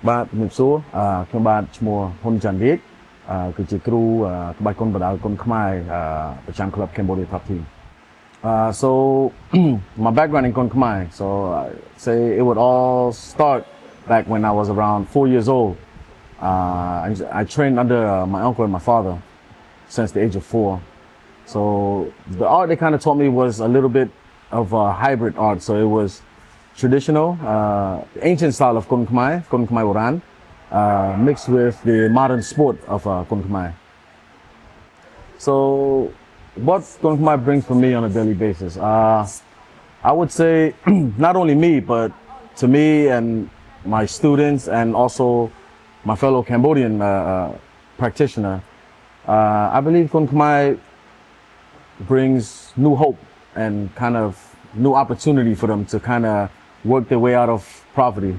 បាទជំរាបសួរខ្ញុំបាទឈ្មោះ Hun ChanReach គឺជាគ្រូក្បាច់គុនបដាល់គុនខ្មែរប្រចាំក្លឹប Cambodian Top Team. So my background in Kun Khmer, so say it would all start back when I was around 4 years old. I trained under my uncle and my father since the age of 4. So the art they kind of taught me was a little bit of a hybrid art. So it was traditional, ancient style of Kun Khmer Boran, mixed with the modern sport of Kun Khmer. So what Kun Khmer brings for me on a daily basis, I would say not only me, but to me and my students and also my fellow Cambodian practitioner, I believe Kun Khmer brings new hope and kind of new opportunity for them to kind of work their way out of poverty.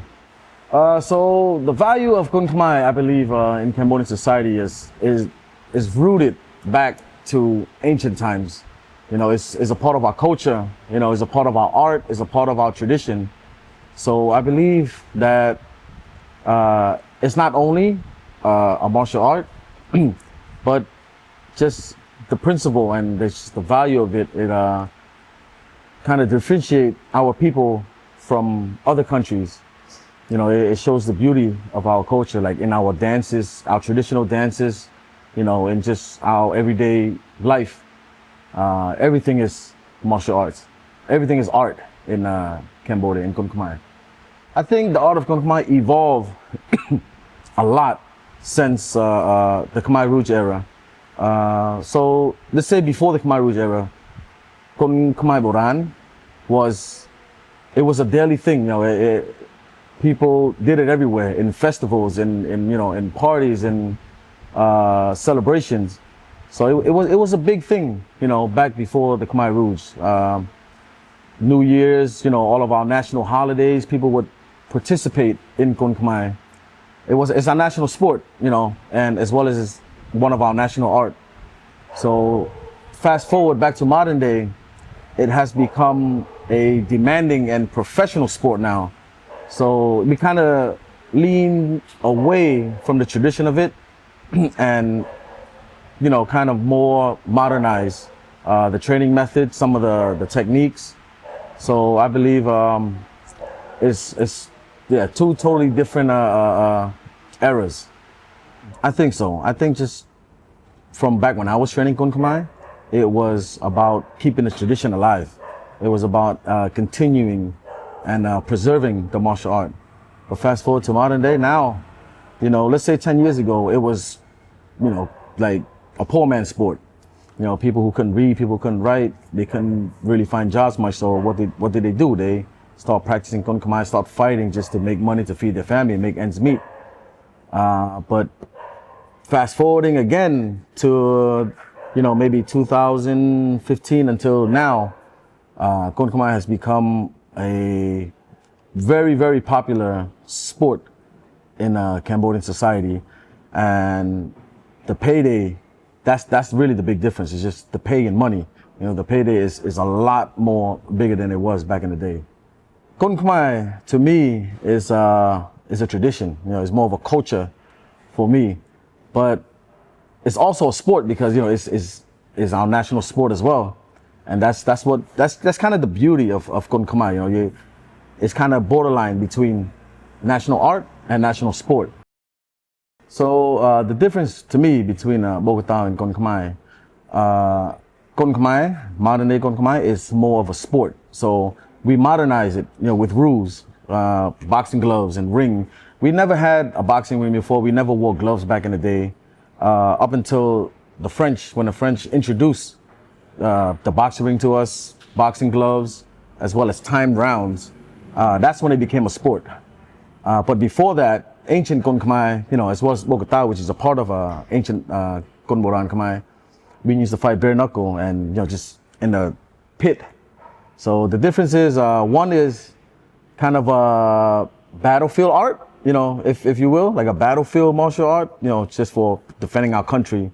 So the value of Kun Khmer, I believe, in Cambodian society is rooted back to ancient times. You know, it's a part of our culture. You know, it's a part of our art. It's a part of our tradition. So I believe that it's not only a martial art, but just the principle and the value of it. It kind of differentiate our people from other countries. You know, it shows the beauty of our culture, like in our dances, our traditional dances, you know, and just our everyday life. Everything is martial arts. Everything is art in Cambodia, in Kun Khmer. I think the art of Kun Khmer evolved a lot since the Khmer Rouge era. So let's say before the Khmer Rouge era, Kun Khmer Boran was a daily thing. You know, people did it everywhere in festivals, in you know, in parties, in celebrations. So it was a big thing, you know, back before the Khmer Rouge. New Year's, you know, all of our national holidays, people would participate in Kun Khmer. It's our national sport, you know, and as well as one of our national art. So fast forward back to modern day, it has become a demanding and professional sport now. So we kind of lean away from the tradition of it and, you know, kind of more modernize the training methods, some of the techniques. So I believe it's two totally different eras. I think so. I think just from back when I was training Kun Khmer, it was about keeping the tradition alive. It was about continuing and preserving the martial art. But fast forward to modern day now, you know, let's say 10 years ago, it was, you know, like a poor man's sport. You know, people who couldn't read, people who couldn't write, they couldn't really find jobs much. So what did they do? They start practicing Kun Khmer, start fighting just to make money to feed their family and make ends meet. But fast forwarding again to, you know, maybe 2015 until now, Kun Khmer has become a very, very popular sport in Cambodian society. And the payday, that's really the big difference. It's just the pay and money. You know, the payday is a lot more bigger than it was back in the day. Kun Khmer, to me, is a tradition. You know, it's more of a culture for me. But it's also a sport because, you know, it's our national sport as well. And that's kind of the beauty of Kun Khmer. You know, it's kind of borderline between national art and national sport. So the difference to me between Bogota and Kun Khmer, Kun Khmer, modern day Kun Khmer, is more of a sport. So we modernize it, you know, with rules, boxing gloves and ring. We never had a boxing ring before. We never wore gloves back in the day, up until the French, when the French introduced the boxing ring to us, boxing gloves, as well as timed rounds. That's when it became a sport. But before that, ancient Kun Khmer, you know, as well as Bogota, which is a part of ancient Kun Boran Khmer, we used to fight bare knuckle and, you know, just in the pit. So the difference is, one is kind of a battlefield art, you know, if you will, like a battlefield martial art, you know, just for defending our country,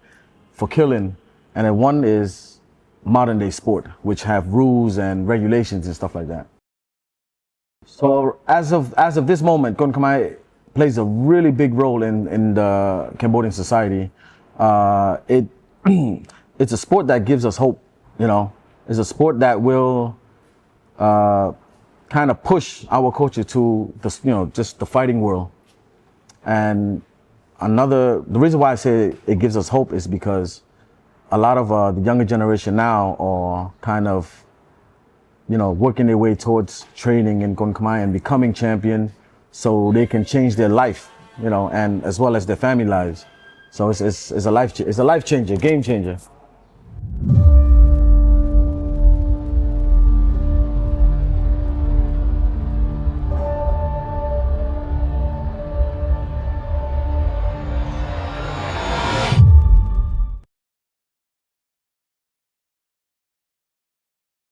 for killing. And then one is modern day sport, which have rules and regulations and stuff like that. So as of this moment, Kun Khmer plays a really big role in the Cambodian society. It it's a sport that gives us hope. You know, it's a sport that will kind of push our culture to the just the fighting world. And the reason why I say it gives us hope is because a lot of the younger generation now are kind of working their way towards training in Kun Khmer and becoming champion, so they can change their life, and as well as their family lives. So it's a life changer, game changer.